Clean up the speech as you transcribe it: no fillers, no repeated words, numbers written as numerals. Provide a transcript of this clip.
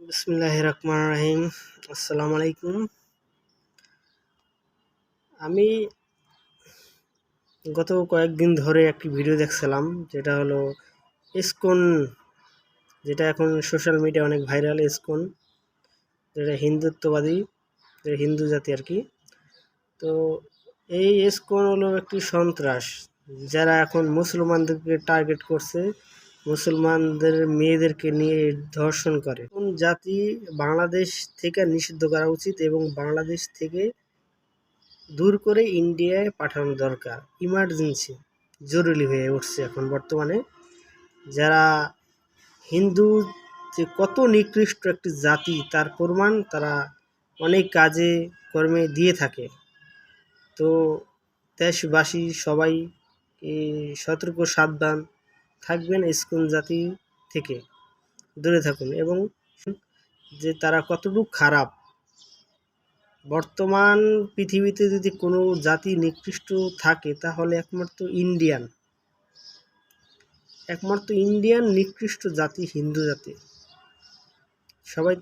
বিসমিল্লাহির রহমানির রহিম। আসসালামু আলাইকুম। আমি গত কয়েকদিন ধরে একটি ভিডিও দেখছিলাম, যেটা হলো ইসকন, যেটা এখন সোশ্যাল মিডিয়া অনেক ভাইরাল। ইসকন যেটা হিন্দুত্ববাদী, হিন্দু জাতি আর কি। তো এই ইসকন হলো একটি সন্ত্রাস, যারা এখন মুসলমানদেরকে টার্গেট করছে, মুসলমানদের মেয়েদেরকে নিয়ে ধর্ষণ করে। কোন জাতি বাংলাদেশ থেকে নিষিদ্ধ করা উচিত এবং বাংলাদেশ থেকে দূর করে ইন্ডিয়ায় পাঠানো দরকার। ইমার্জেন্সি, জরুরি হয়ে উঠছে এখন বর্তমানে। যারা হিন্দু যে কত নিকৃষ্ট একটি জাতি তার প্রমাণ তারা অনেক কাজে কর্মে দিয়ে থাকে। তো দেশবাসী সবাই সতর্ক সাবধান থাকবেন, ইসকন জাতি থেকে দূরে থাকুন এবং যে তারা কতটুকু খারাপ। বর্তমান পৃথিবীতে যদি কোনো জাতি নিকৃষ্ট থাকে তাহলে একমাত্র ইন্ডিয়ান নিকৃষ্ট জাতি হিন্দু জাতি। সবাই